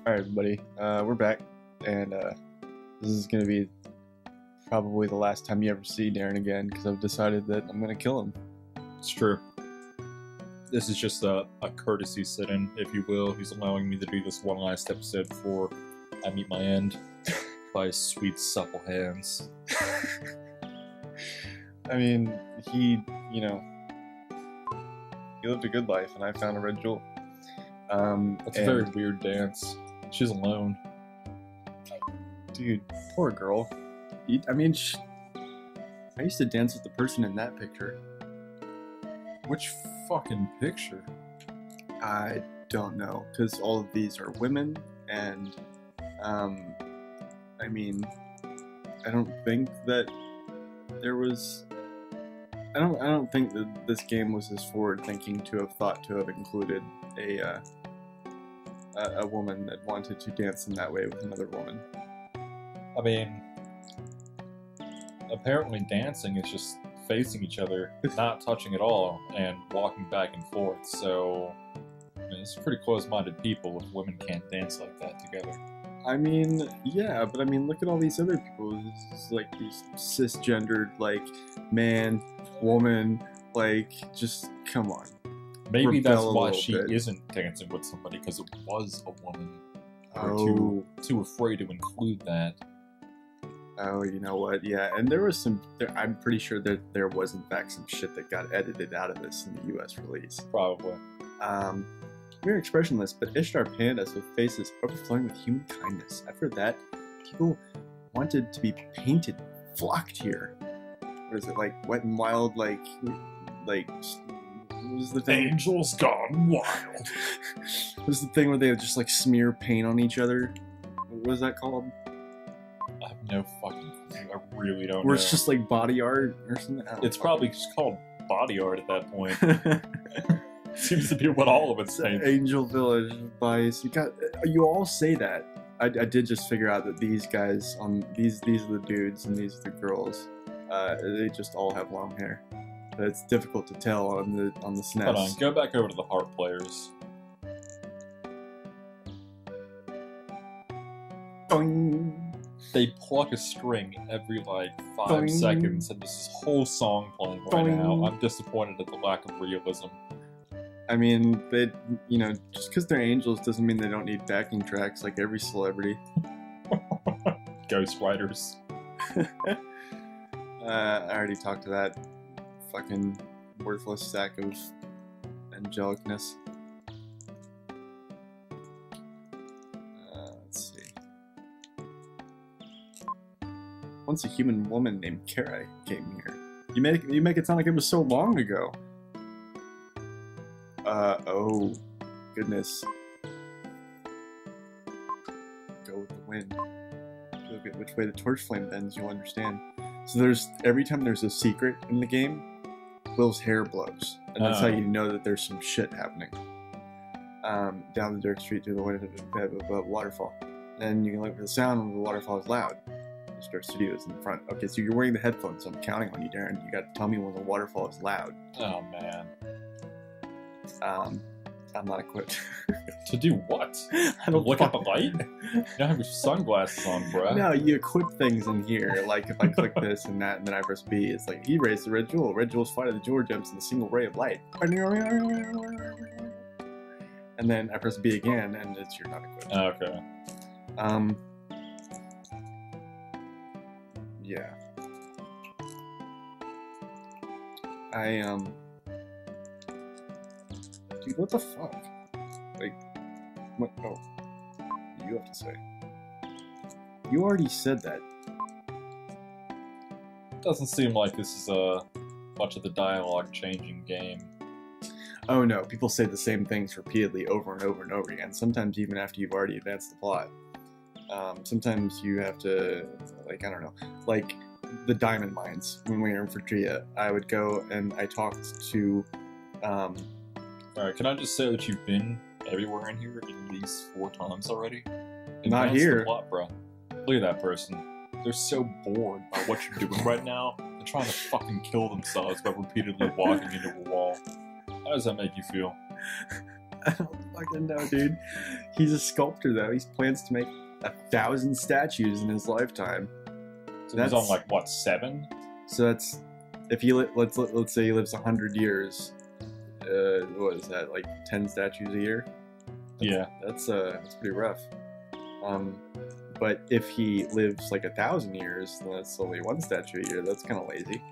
Alright, everybody, we're back, and this is going to be probably the last time you ever see Darrin again, because I've decided that I'm going to kill him. It's true. This is just a courtesy sit-in, if you will. He's allowing me to do this one last episode before I meet my end by his sweet, supple hands. I mean, he lived a good life, and I found a red jewel. That's a very weird dance. She's alone. Dude, poor girl. I used to dance with the person in that picture. Which fucking picture? I don't know, because all of these are women, and I don't think that there was. I don't think that this game was as forward-thinking to have thought to have included a woman that wanted to dance in that way with another woman. I mean, apparently dancing is just facing each other, not touching at all, and walking back and forth. So, it's pretty close-minded people if women can't dance like that together. I mean, yeah, but I mean, look at all these other people. This is like these cisgendered, like, man, woman, like, just come on. Maybe Rebel that's why a she little bit. isn't dancing with somebody, because it was a woman. Oh. Too afraid to include that. Oh, you know what? Yeah, and there was some. I'm pretty sure that there was in fact some shit that got edited out of this in the U.S. release. Probably. We are expressionless, but Ishtar panned us with faces overflowing with human kindness. After that, people wanted to be painted, flocked here. What is it, like Wet and Wild, like what was the thing? Angels gone wild. What was the thing where they would just like smear paint on each other? What was that called? I have no fucking clue. I really don't know. Where it's just like body art or something? I don't It's fucking- probably just called body art at that point. Seems to be what all of it's saying. Angel Village bias. You all say that. I did just figure out that these guys on these are the dudes and these are the girls. They just all have long hair. But it's difficult to tell on the SNES. Hold on, go back over to the harp players. Boing. They pluck a string every like 5 Boing. seconds, and there's this whole song playing right now. Boing. I'm disappointed at the lack of realism. I mean, they just because they're angels doesn't mean they don't need backing tracks like every celebrity. Ghost writers. I already talked to that fucking worthless sack of angelicness. Let's see. Once a human woman named Kara came here. You make it sound like it was so long ago. Oh, goodness. Go with the wind. Look at which way the torch flame bends, you'll understand. So every time there's a secret in the game, Will's hair blows. And that's how you know that there's some shit happening. Down the dirt street to the wind of a waterfall. And you can look for the sound when the waterfall is loud. The Dirt Studio is in the front. Okay, so you're wearing the headphones, so I'm counting on you, Darrin. You gotta tell me when the waterfall is loud. Oh man. I'm not equipped. To do what? I don't Look at the fuck- light? You don't have your sunglasses on, bro. No, you equip things in here. Like if I click this and that, and then I press B, it's like he raised the red jewel. Red jewels fly to the jeweler gems in a single ray of light. And then I press B again, and you're not equipped. Okay. Yeah. Dude, what the fuck? Like, what? Oh, you have to say. You already said that. Doesn't seem like this is much of the dialogue changing game. Oh no, people say the same things repeatedly over and over and over again, sometimes even after you've already advanced the plot. Sometimes you have to, like, I don't know, like the diamond mines, when we were in Virginia, I would go and I talked to, Alright, can I just say that you've been everywhere in here at least 4 times already? Not Advance here. The plot, bro. Look at that person. They're so bored by what you're doing right now, they're trying to fucking kill themselves by repeatedly walking into a wall. How does that make you feel? I don't fucking know, dude. He's a sculptor, though. He plans to make 1,000 statues in his lifetime. So he's on like what, 7? So that's if he let's say he lives 100 years. What is that? Like 10 statues a year? That's pretty rough. But if he lives like 1,000 years, then that's only 1 statue a year. That's kind of lazy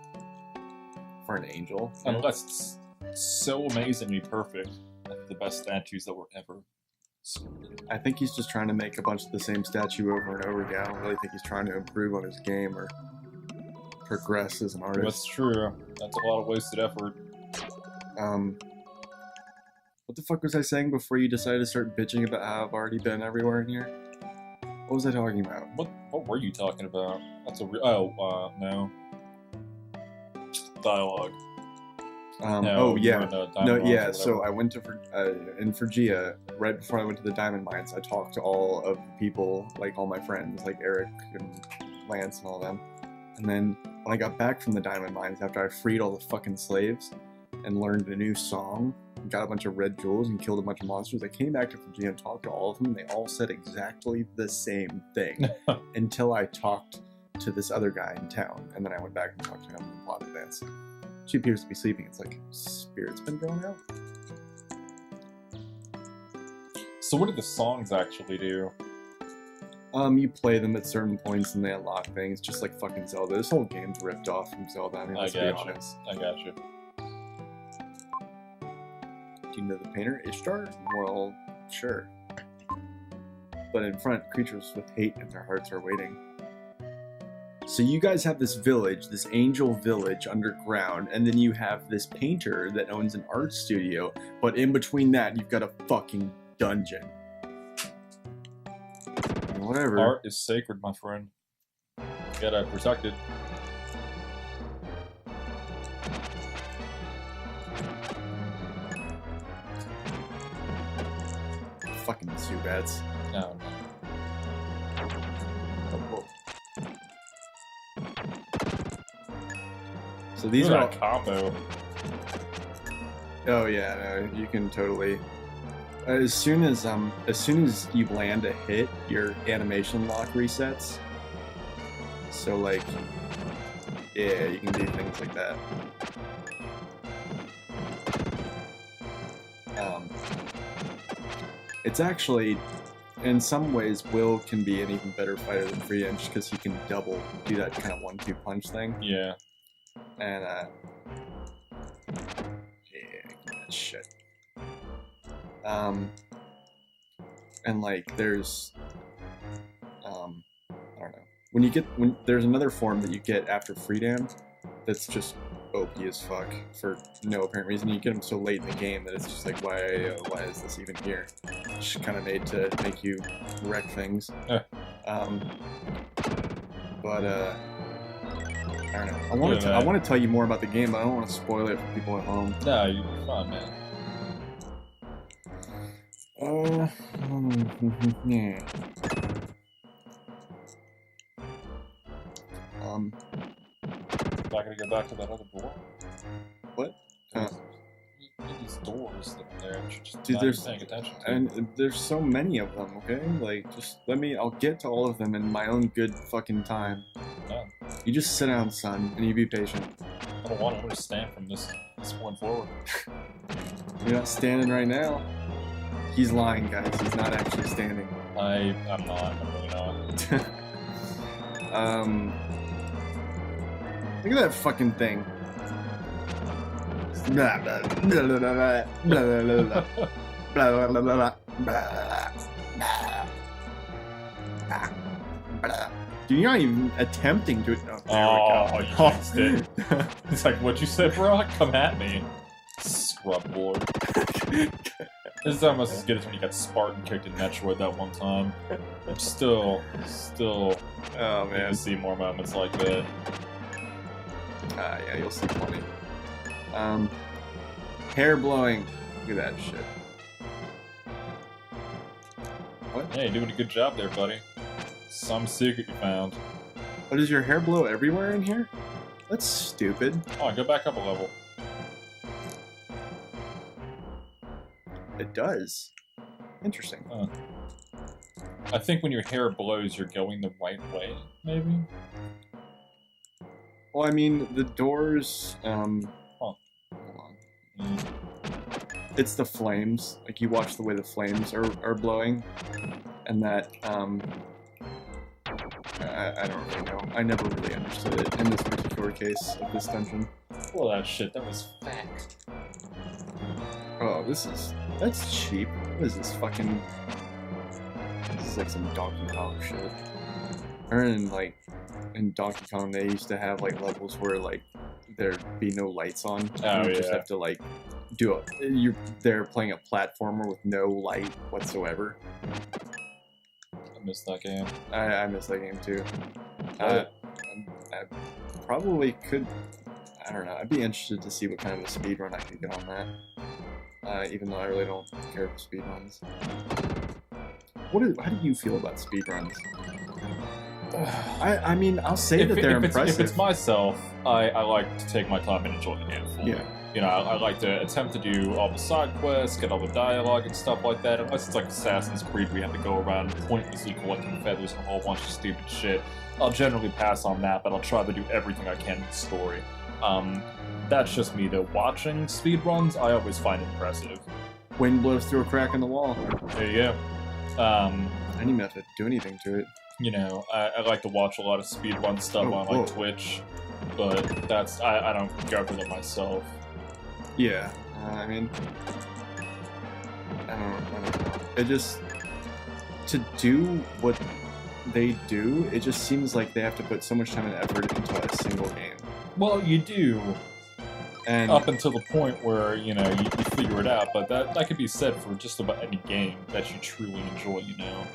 for an angel. Unless it's so amazingly perfect, like the best statues that were ever sculpted. I think he's just trying to make a bunch of the same statue over and over again. I don't really think he's trying to improve on his game or progress as an artist. That's true. That's a lot of wasted effort. What the fuck was I saying before you decided to start bitching about how I've already been everywhere in here? What was I talking about? What were you talking about? That's a no. Dialogue. So I went to in Phrygia right before I went to the diamond mines. I talked to all of the people, like all my friends, like Eric and Lance and all them. And then when I got back from the diamond mines after I freed all the fucking slaves and learned a new song, and got a bunch of red jewels and killed a bunch of monsters, I came back to Phrygia and talked to all of them. And they all said exactly the same thing until I talked to this other guy in town, and then I went back and talked to him and plot advance. She appears to be sleeping. It's like spirit's been drawn out. So what do the songs actually do? You play them at certain points and they unlock things, just like fucking Zelda. This whole game's ripped off from Zelda. I mean, let's be honest. I got you. Do you know the painter Ishtar? Well, sure. But in front, creatures with hate in their hearts are waiting. So you guys have this village, this angel village underground, and then you have this painter that owns an art studio, but in between that, you've got a fucking dungeon. Whatever. Art is sacred, my friend. You gotta protect it. Fucking Zubats. No. So these are a combo. Oh yeah, no, you can totally. As soon as you land a hit, your animation lock resets. So like, yeah, you can do things like that. It's actually, in some ways, Will can be an even better fighter than Frida, just because he can do that kind of 1-2 punch thing. Yeah. And yeah, that shit. And like there's I don't know. When there's another form that you get after Freedom that's just OP as fuck for no apparent reason. You get them so late in the game that it's just like why is this even here? It's just kind of made to make you wreck things. Yeah. But I don't know. I want to tell you more about the game, but I don't want to spoil it for people at home. No, you're fine, man. Yeah. Not gonna go back to that other door. What? These doors that are there. Just dude, not paying attention to. And there's so many of them. Okay, like just I'll get to all of them in my own good fucking time. Yeah. You just sit down, son, and you be patient. I don't want to stand from this point forward. You're not standing right now. He's lying, guys. He's not actually standing. I'm not. I'm really not. Look at that fucking thing. Blah, blah, blah, blah, blah, blah, blah, blah, blah, blah, blah. Dude, you're not even attempting to. Oh, you jinxed it. It's like, what'd you say, bro? Come at me. Scrub board. This is almost as good as when you got Spartan kicked in Metroid that one time. I'm still. Oh man, to see more moments like that. Yeah, you'll see plenty. Hair blowing. Look at that shit. What? Hey, you're doing a good job there, buddy. Some secret you found. But does your hair blow everywhere in here? That's stupid. Oh, go back up a level. It does. Interesting. I think when your hair blows, you're going the right way, maybe? Well, I mean, the doors, hold on. It's the flames. Like, you watch the way the flames are blowing, and that, I don't really know. I never really understood it in this particular case of this dungeon. Well, that shit, that was fact. Oh, that's cheap. What is this fucking... This is like some Donkey Kong shit. Or in Donkey Kong, they used to have, like, levels where, like, there'd be no lights on. Oh, you yeah. just have to, like, they're playing a platformer with no light whatsoever. I missed that game. I miss that game, too. Oh. I probably could... I don't know. I'd be interested to see what kind of a speedrun I could get on that. Even though I really don't care for speedruns. How do you feel about speedruns? I mean, I'll say that they're impressive. If it's myself, I like to take my time and enjoy the game fully. Yeah. You know, I like to attempt to do all the side quests, get all the dialogue and stuff like that. Unless it's like Assassin's Creed, we have to go around pointlessly collecting feathers and a whole bunch of stupid shit. I'll generally pass on that, but I'll try to do everything I can in the story. That's just me, though. Watching speedruns, I always find impressive. Wind blows through a crack in the wall. There you go. Any method, do anything to it. You know, I like to watch a lot of speedrun stuff on like Twitch, but that's I don't go for them myself. Yeah, I mean, I don't know. It just, to do what they do, it just seems like they have to put so much time and effort into a single game. Well, you do, and up until the point where, you know, you figure it out, but that could be said for just about any game that you truly enjoy, you know?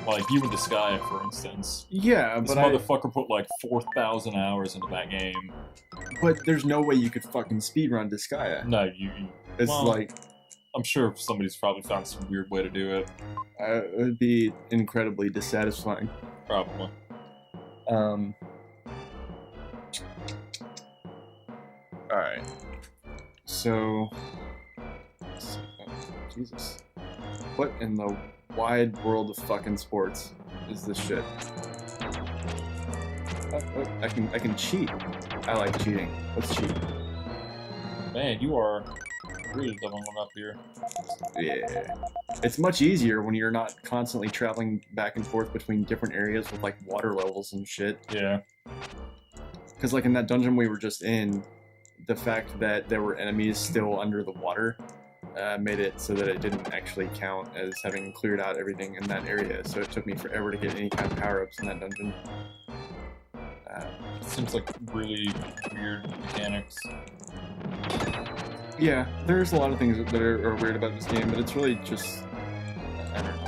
Like, you and Gaia, for instance. Yeah, this but motherfucker put like 4,000 hours into that game. But there's no way you could fucking speedrun Gaia. No, it's well, like... I'm sure somebody's probably found some weird way to do it. It would be incredibly dissatisfying. Probably. Alright. So... Jesus. What in the wide world of fucking sports is this shit? I can cheat. I like cheating. Let's cheat. Man, you are really leveling up here. Yeah. It's much easier when you're not constantly traveling back and forth between different areas with like water levels and shit. Yeah. Because like in that dungeon we were just in, the fact that there were enemies still under the water made it so that it didn't actually count as having cleared out everything in that area. So it took me forever to get any kind of power-ups in that dungeon. It seems like really weird mechanics. Yeah, there's a lot of things that are weird about this game, but it's really just... I don't know.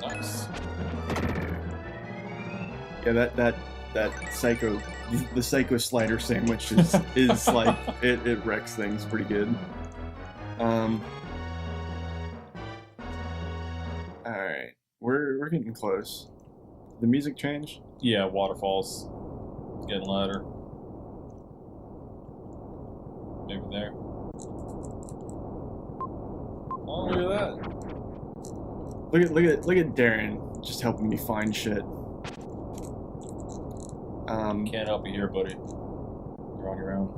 Nice. Yeah, that psycho... The psycho slider sandwich is like... It wrecks things pretty good. Alright. We're getting close. The music change? Yeah, waterfalls. It's getting louder. Maybe there. Oh, look at that. Look at Darrin just helping me find shit. Can't help you here, buddy. You're on your own.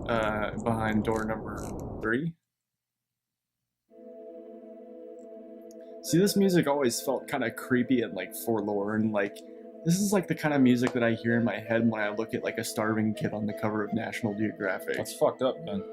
Uh-oh. Behind door number 3. See, this music always felt kind of creepy and like forlorn. Like, this is like the kind of music that I hear in my head when I look at like a starving kid on the cover of National Geographic. That's fucked up, man.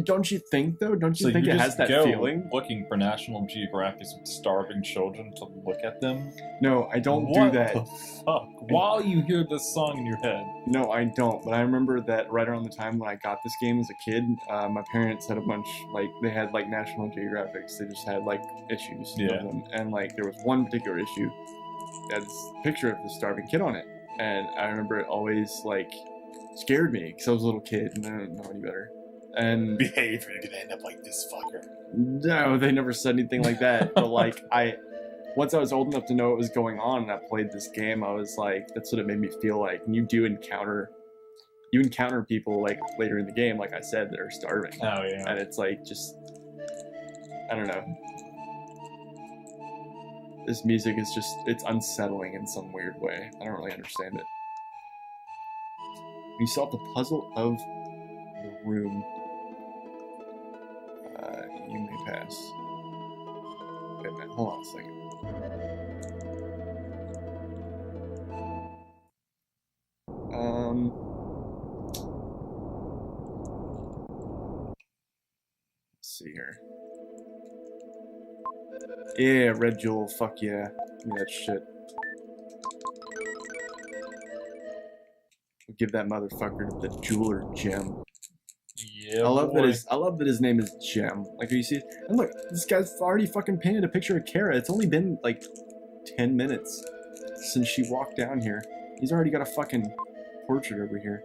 Don't you think, though? Don't you think it has that feeling? Looking for National Geographics with starving children to look at them? No, I don't do that. What the fuck? While you hear this song in your head. No, I don't. But I remember that right around the time when I got this game as a kid, my parents had a bunch, like, they had, like, National Geographics. They just had, like, issues of them. And, like, there was one particular issue that had this picture of the starving kid on it. And I remember it always, like, scared me because I was a little kid and I didn't know any better. And behave or you're gonna end up like this fucker. no, they never said anything like that. But like once I was old enough to know what was going on and I played this game, I was like, that's what it made me feel like. And you encounter people like later in the game, like I said, that are starving. Oh yeah. And it's like just, I don't know. This music is just, it's unsettling in some weird way. I don't really understand it. When you solve the puzzle of the room, you may pass. Wait a minute, hold on a second. Let's see here. Yeah, red jewel, fuck yeah. Give me that shit. We'll give that motherfucker the jeweler gem. Yeah, I love that his name is Gem. Like you see, and look, this guy's already fucking painted a picture of Kara. It's only been like 10 minutes since she walked down here. He's already got a fucking portrait over here.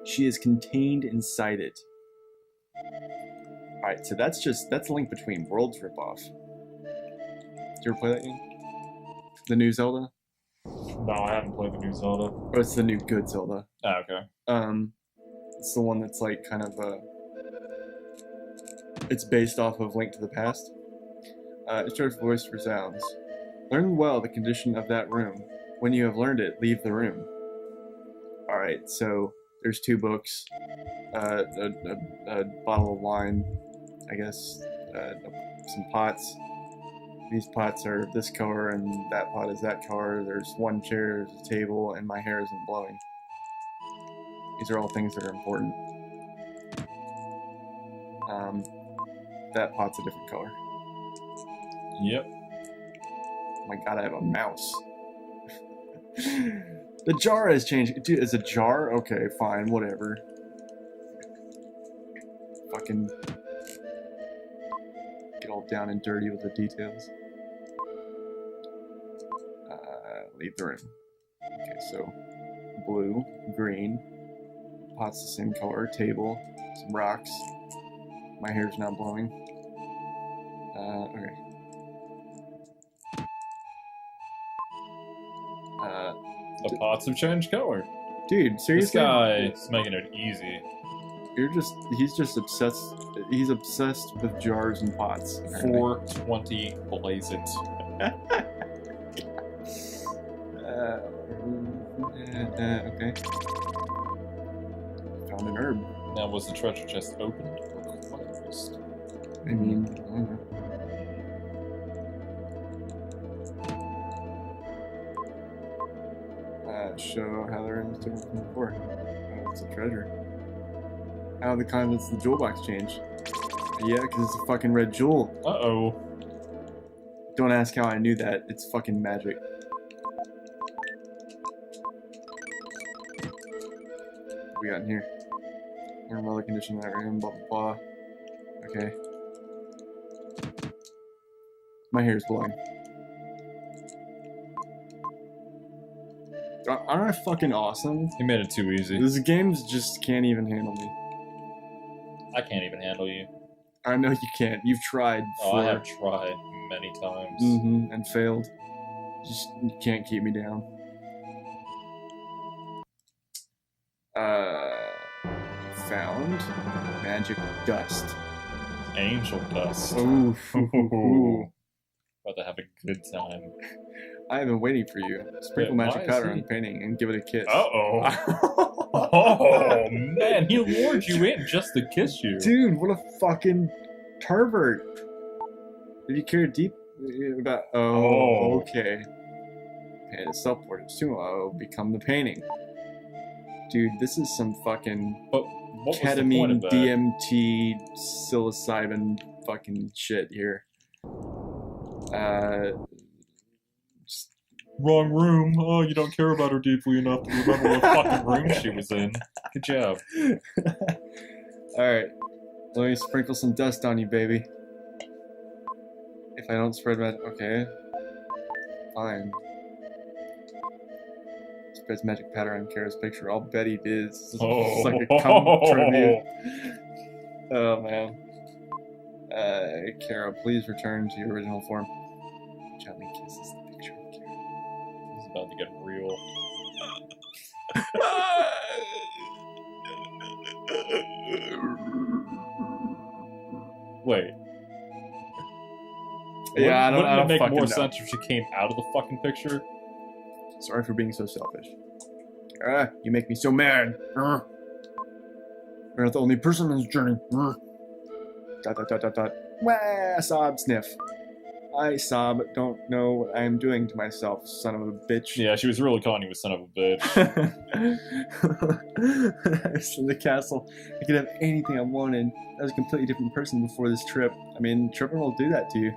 She is contained inside it. Alright, so that's Link Between Worlds ripoff. Did you ever play that game? The new Zelda? No, I haven't played the new Zelda. Or it's the new good Zelda. Oh, okay. It's the one that's like kind of it's based off of Link to the Past. It shows voice for sounds. Learn well the condition of that room. When you have learned it, leave the room. Alright, so there's 2 books, a bottle of wine, I guess, some pots. These pots are this color and that pot is that color. There's 1 chair, there's a table, and my hair isn't blowing. These are all things that are important. That pot's a different color. Yep. Oh my god, I have a mouse. The jar has changed. Dude, is a jar? Okay, fine, whatever. Fucking get all down and dirty with the details. Leave the room. Okay, so blue, green, pot's the same color, table, some rocks. My hair's not blowing. Okay. The pots have changed color. Dude, seriously? This guy is making it easy. He's just obsessed. He's obsessed with jars and pots. 420 blaze it. Okay. Found an herb. Now, was the treasure chest opened or closed? I mean, I don't know. Show how the room is different from before. Oh, it's a treasure. How the contents of the jewel box change? Yeah, because it's a fucking red jewel. Uh-oh. Don't ask how I knew that. It's fucking magic. What we got in here? Learn weather condition in that room, blah blah blah. Okay. My hair's blowing. Aren't I fucking awesome? He made it too easy. These games just can't even handle me. I can't even handle you. I know you can't. You've tried. Oh, I have tried many times. And failed. Just you can't keep me down. Found magic dust. Angel dust. Ooh. About to have a good time. I have been waiting for you. Sprinkle magic powder on the painting and give it a kiss. Uh-oh. Oh, man. He lured you in just to kiss you. Dude, what a fucking pervert. Did you care deep about... Oh, okay. Paint a self-portrait. Soon I'll become the painting. Dude, this is some fucking But what ketamine, was the point of that? DMT, psilocybin fucking shit here. Wrong room. Oh, you don't care about her deeply enough to remember what fucking room she was in. Good job. Alright. Let me sprinkle some dust on you, baby. If I don't spread that... Okay. Fine. Spreads magic powder on Kara's picture. I'll bet he did. It's Oh. like a cum tribute. Oh man. Kara, please return to your original form. Gently kisses the picture of Kara. This is about to get real. Wait. Yeah, I don't Wouldn't it make fucking more know. sense if she came out of the fucking picture? Sorry for being so selfish. Kara, you make me so mad. You're not the only person on this journey. Dot dot dot dot dot. Wah, sob sniff. I sob don't know what I am doing to myself, son of a bitch. Yeah, she was really calling you a son of a bitch. In the castle, I could have anything I wanted. I was a completely different person before this trip. I mean, tripping will do that to you.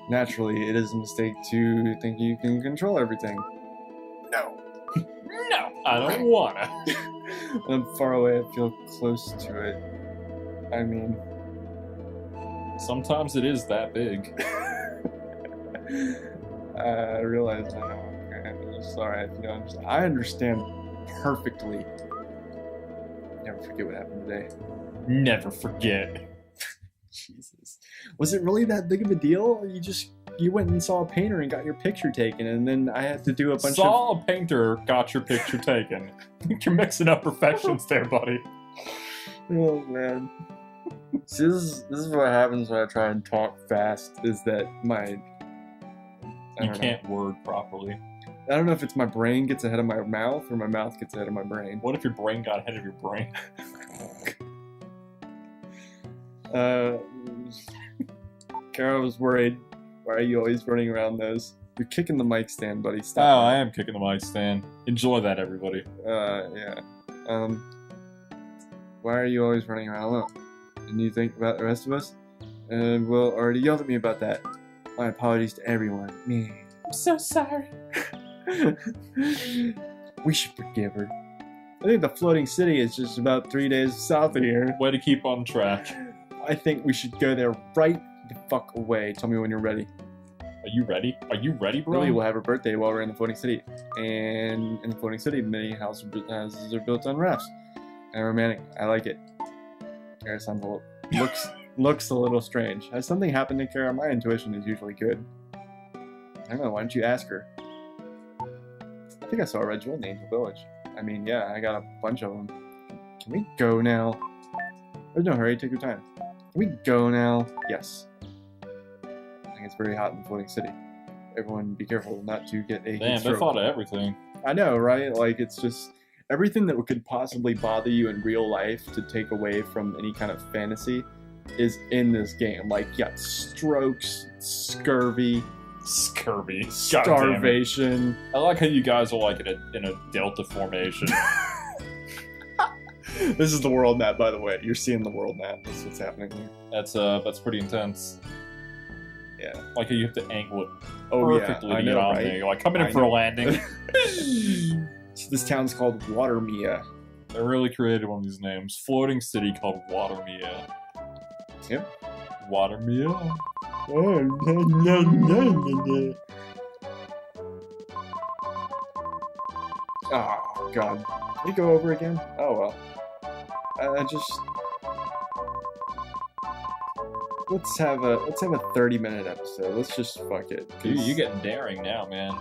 Naturally, it is a mistake to think you can control everything. No. No, I don't wanna. When I'm far away, I feel close to it. I mean... Sometimes it is that big. I realize I know. Okay, I'm sorry if you don't understand. I understand perfectly. Never forget what happened today. Never forget. Jesus. Was it really that big of a deal? You went and saw a painter and got your picture taken, and then I had to do a bunch Saw a painter, got your picture taken. You're mixing up professions there, buddy. Oh man. See, this is what happens when I try and talk fast, is that You can't word properly. I don't know if it's my brain gets ahead of my mouth or my mouth gets ahead of my brain. What if your brain got ahead of your brain? Kara was worried. Why are you always running around those? You're kicking the mic stand, buddy. Oh, Stop. I am kicking the mic stand. Enjoy that, everybody. Yeah. Why are you always running around alone? Didn't you think about the rest of us? Will already yelled at me about that. My apologies to everyone. Me. I'm so sorry. We should forgive her. I think the floating city is just about 3 days south of here. Way to keep on track. I think we should go there right the fuck away. Tell me when you're ready. Are you ready? Are you ready, bro? Really, we'll have her birthday while we're in the floating city. And in the floating city, many houses are built on rafts. And romantic. I like it. Kara sounds a little, looks a little strange. Has something happened to Kara? My intuition is usually good. I don't know. Why don't you ask her? I think I saw a red jewel in the Angel Village. I mean, yeah, I got a bunch of them. Can we go now? There's no hurry. Take your time. Can we go now? Yes. I think it's very hot in the floating city. Everyone be careful not to get a heat Damn, they stroke. thought of everything. I know, right? Like, it's just everything that could possibly bother you in real life to take away from any kind of fantasy is in this game. Like, yeah, strokes, scurvy, Scurvy. starvation. I like how you guys are like in a delta formation. This is the world map, by the way. You're seeing the world map. That's what's happening here. That's pretty intense. Yeah. Like how you have to angle it Oh, perfectly yeah. I to get know, on right? there. You're like coming in I for a know. landing. So this town's called Watermia. They really created one of these names. Floating city called Watermia. Yep. Watermia? Oh, God. Did we go over again? Oh, well. Let's have a 30-minute episode. Let's just fuck it. Dude, you're getting daring now, man.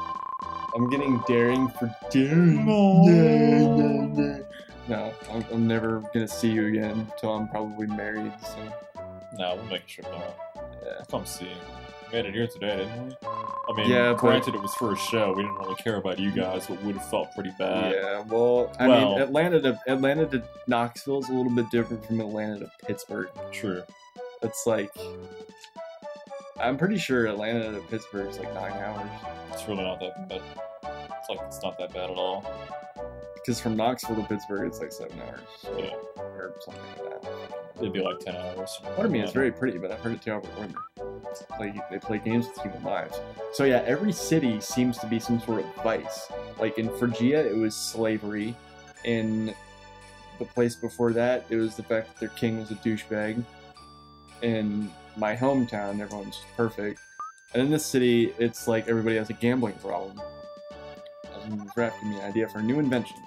I'm getting daring for daring. No, I'm never gonna see you again until I'm probably married. So No, we'll make a trip out. yeah. Come see. We made it here today, didn't we? I mean, Yeah, but- granted it was for a show. We didn't really care about you guys, but would have felt pretty bad. Yeah, well, I Well- mean, Atlanta to Knoxville is a little bit different from Atlanta to Pittsburgh. True. It's like, I'm pretty sure Atlanta to Pittsburgh is like 9 hours. It's really not that bad. It's not that bad at all. Because from Knoxville to Pittsburgh, it's like 7 hours. Yeah. Or something like that. It'd be like 10 hours. Watermia is very pretty, but I've heard it terrible rumor. They play games with human lives. So yeah, every city seems to be some sort of vice. Like in Phrygia, it was slavery. In the place before that, it was the fact that their king was a douchebag. In my hometown, everyone's perfect. And in this city, it's like everybody has a gambling problem. And this rap gave me an idea for a new invention.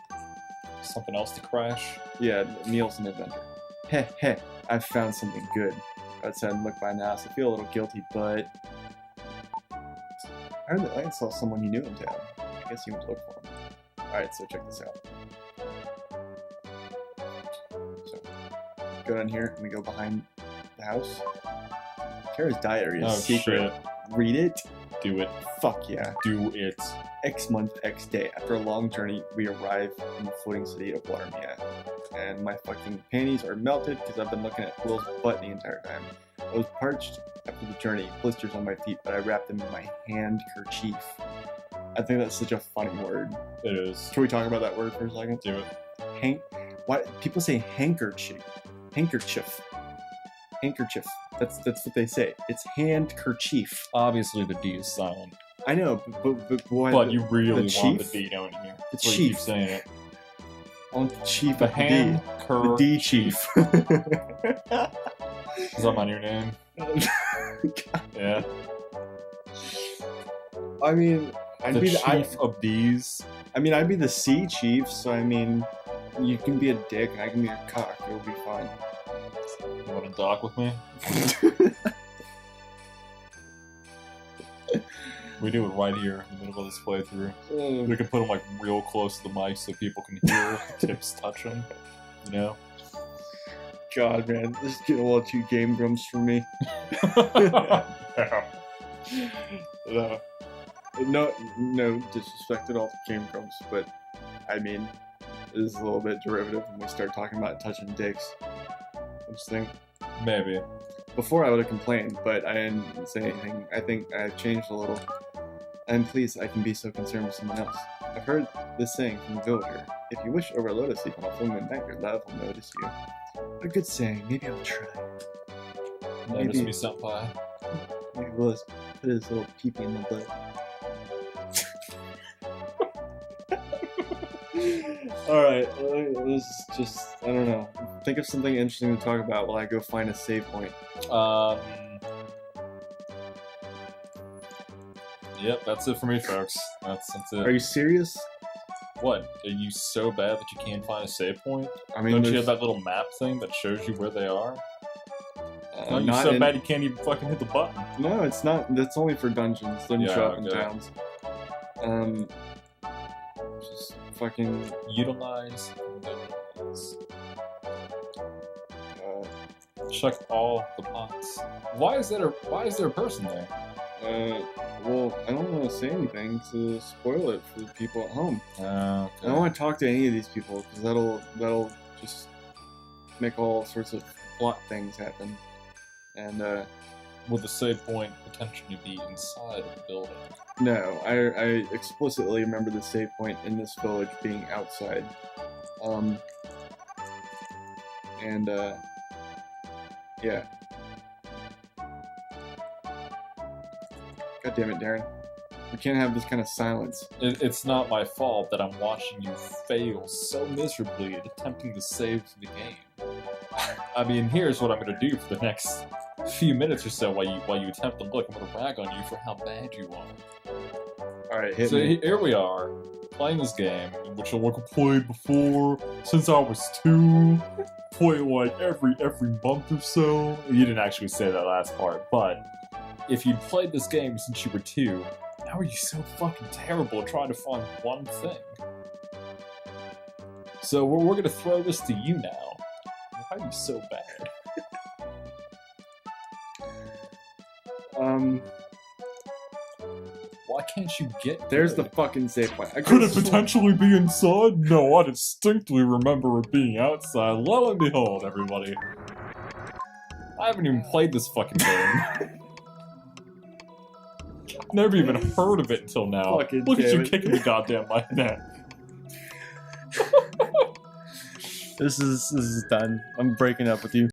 Something else to crash? Yeah, Neil's an inventor. Heh heh, I've found something good. Outside and look by now, so I feel a little guilty, but... I heard that I saw someone you knew in town. I guess you went to look for him. Alright, so check this out. So, go down here, and we go behind the house. Kara's diary is secret. Shit. Read it. Do it. Fuck yeah. Do it. X month, X day. After a long journey, we arrive in the floating city of Watermia. And my fucking panties are melted because I've been looking at Will's butt the entire time. I was parched after the journey, blisters on my feet, but I wrapped them in my handkerchief. I think that's such a funny word. It is. Can we talk about that word for a second? Do it. Why people say handkerchief? Handkerchief. Handkerchief. That's what they say. It's handkerchief. Obviously, the D is silent. I know, but why? But you really the want the chief? D, don't you? The That's why you chief. keep saying it. I want the chief The of the D chief. Is that my new name? Yeah. I mean, I'd The be chief of D's. I mean, I'd be the C chief. So I mean, you can be a dick and I can be a cock. It'll be fine. You want to dock with me? We do it right here in the middle of this playthrough. We can put them like real close to the mic so people can hear tips touching. You know? God, man, this is getting a little too Game Grumps for me. No disrespect at all to Game Grumps, but I mean, this is a little bit derivative when we start talking about touching dicks. I just think. Maybe. Before I would have complained, but I didn't say anything. I think I've changed a little. And please, I can be so concerned with someone else. I've heard this saying from the villager. If you wish to overload a sleep on a full moon night, your love will notice you. A good saying. Maybe I'll try. Notice me, senpai. Maybe Willis put his little peepee in my butt. Alright, let's just, I don't know. Think of something interesting to talk about while I go find a save point. Yep, that's it for me, folks. That's it. Are you serious? What? Are you so bad that you can't find a save point? I mean, Don't you have that little map thing that shows you where they are? No, you're not so in... bad you can't even fucking hit the button. No, it's not. That's only for dungeons. Doesn't show up in okay. towns. Just fucking Utilize. Check all the pots. Why is there a person there? Well, I don't want to say anything to spoil it for the people at home. Okay. I don't want to talk to any of these people because that'll just make all sorts of plot things happen. And Would the save point potentially be inside of the building? no, I explicitly remember the save point in this village being outside. Yeah. God damn it, Darrin. We can't have this kind of silence. It's not my fault that I'm watching you fail so miserably at attempting to save the game. I mean, here's what I'm gonna do for the next few minutes or so while you attempt to look. I'm gonna rag on you for how bad you are. Alright, hit So me. here we are, playing this game, which I've played before since I was 2. Play like every month or so. You didn't actually say that last part, but if you'd played this game since you were 2, how are you so fucking terrible at trying to find one thing? So we're gonna throw this to you now. Why are you so bad? Why can't you get There's good? the fucking save point. Could it potentially be inside? No, I distinctly remember it being outside. Lo and behold, everybody. I haven't even played this fucking game. Never even heard of it until now. Fucking Look at you damn it. kicking the goddamn mic now. This is done. I'm breaking up with you.